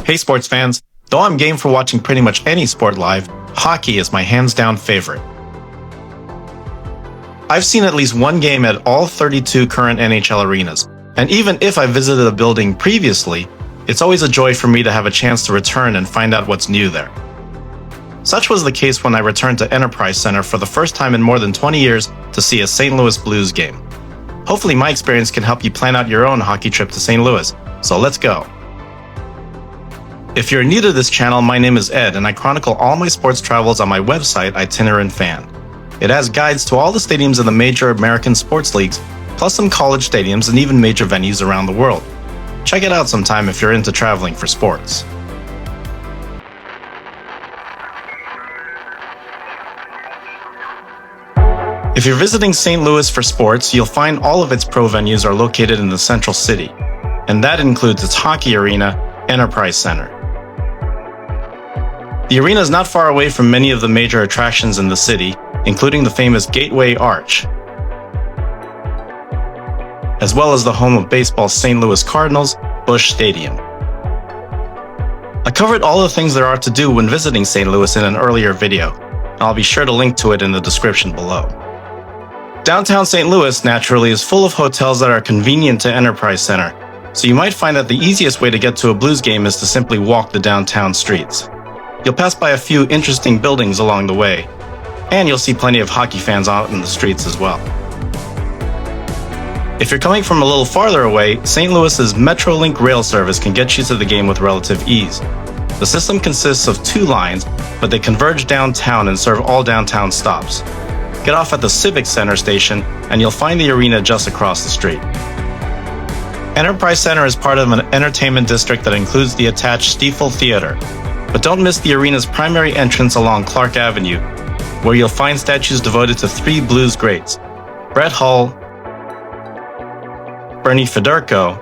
Hey sports fans, though I'm game for watching pretty much any sport live, hockey is my hands-down favorite. I've seen at least one game at all 32 current NHL arenas, and even if I visited a building previously, it's always a joy for me to have a chance to return and find out what's new there. Such was the case when I returned to Enterprise Center for the first time in more than 20 years to see a St. Louis Blues game. Hopefully my experience can help you plan out your own hockey trip to St. Louis, so let's go. If you're new to this channel, my name is Ed and I chronicle all my sports travels on my website, Itinerant Fan. It has guides to all the stadiums of the major American sports leagues, plus some college stadiums and even major venues around the world. Check it out sometime if you're into traveling for sports. If you're visiting St. Louis for sports, you'll find all of its pro venues are located in the central city, and that includes its hockey arena, Enterprise Center. The arena is not far away from many of the major attractions in the city, including the famous Gateway Arch, as well as the home of baseball's St. Louis Cardinals, Busch Stadium. I covered all the things there are to do when visiting St. Louis in an earlier video, and I'll be sure to link to it in the description below. Downtown St. Louis, naturally, is full of hotels that are convenient to Enterprise Center, so you might find that the easiest way to get to a Blues game is to simply walk the downtown streets. You'll pass by a few interesting buildings along the way, and you'll see plenty of hockey fans out in the streets as well. If you're coming from a little farther away, St. Louis's Metrolink rail service can get you to the game with relative ease. The system consists of 2 lines, but they converge downtown and serve all downtown stops. Get off at the Civic Center station, and you'll find the arena just across the street. Enterprise Center is part of an entertainment district that includes the attached Stiefel Theater. But don't miss the arena's primary entrance along Clark Avenue, where you'll find statues devoted to 3 Blues greats: Brett Hull, Bernie Federko,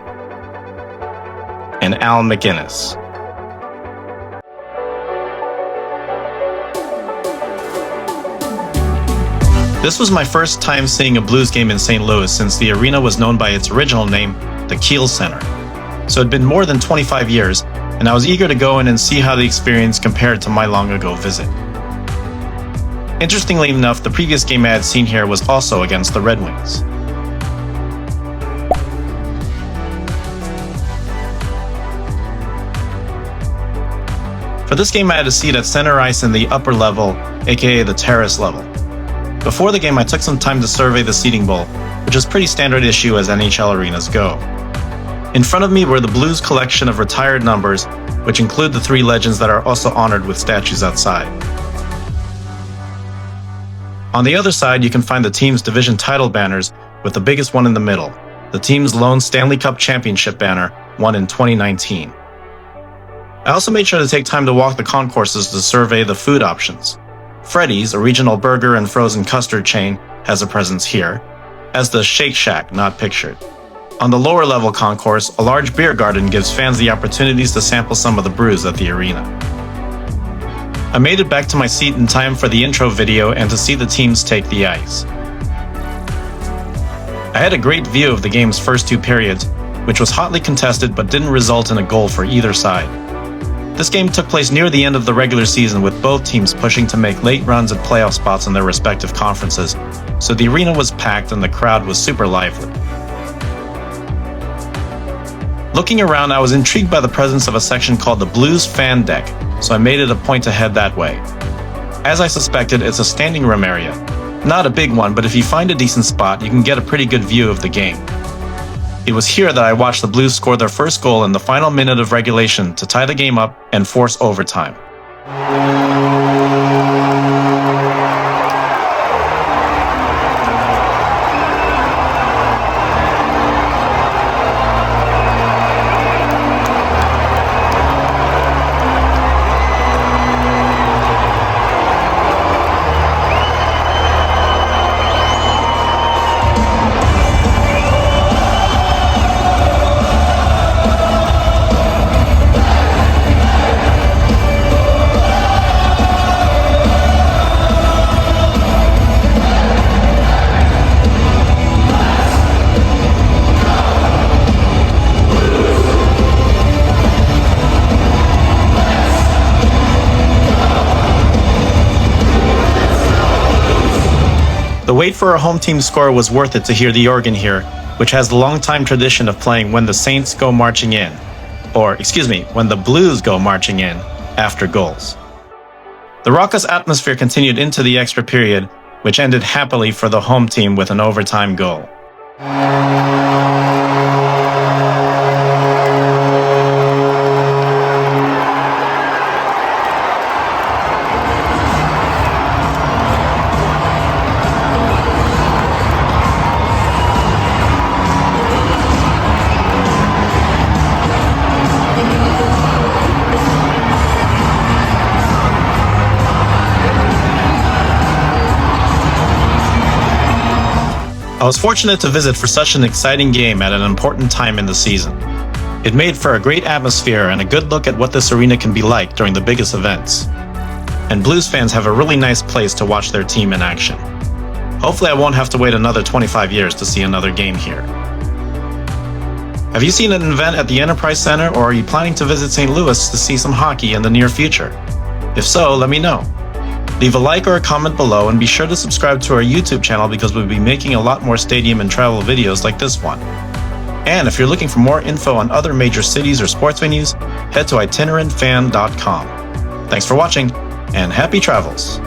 and Al McInnes. This was my first time seeing a Blues game in St. Louis since the arena was known by its original name, the Kiel Center. So it'd been more than 25 years, and I was eager to go in and see how the experience compared to my long ago visit. Interestingly enough, the previous game I had seen here was also against the Red Wings. For this game I had a seat at center ice in the upper level, aka the terrace level. Before the game I took some time to survey the seating bowl, which is pretty standard issue as NHL arenas go. In front of me were the Blues collection of retired numbers, which include the 3 legends that are also honored with statues outside. On the other side, you can find the team's division title banners, with the biggest one in the middle, the team's lone Stanley Cup Championship banner, won in 2019. I also made sure to take time to walk the concourses to survey the food options. Freddy's, a regional burger and frozen custard chain, has a presence here, as does Shake Shack, not pictured. On the lower level concourse, a large beer garden gives fans the opportunities to sample some of the brews at the arena. I made it back to my seat in time for the intro video and to see the teams take the ice. I had a great view of the game's first 2 periods, which was hotly contested but didn't result in a goal for either side. This game took place near the end of the regular season, with both teams pushing to make late runs at playoff spots in their respective conferences, so the arena was packed and the crowd was super lively. Looking around, I was intrigued by the presence of a section called the Blues Fan Deck, so I made it a point to head that way. As I suspected, it's a standing room area. Not a big one, but if you find a decent spot, you can get a pretty good view of the game. It was here that I watched the Blues score their first goal in the final minute of regulation to tie the game up and force overtime. The wait for our home team score was worth it to hear the organ here, which has the long-time tradition of playing When the Saints Go Marching In, or, excuse me, When the Blues Go Marching In, after goals. The raucous atmosphere continued into the extra period, which ended happily for the home team with an overtime goal. I was fortunate to visit for such an exciting game at an important time in the season. It made for a great atmosphere and a good look at what this arena can be like during the biggest events. And Blues fans have a really nice place to watch their team in action. Hopefully I won't have to wait another 25 years to see another game here. Have you seen an event at the Enterprise Center, or are you planning to visit St. Louis to see some hockey in the near future? If so, let me know. Leave a like or a comment below, and be sure to subscribe to our YouTube channel because we'll be making a lot more stadium and travel videos like this one. And if you're looking for more info on other major cities or sports venues, head to itinerantfan.com. Thanks for watching, and happy travels!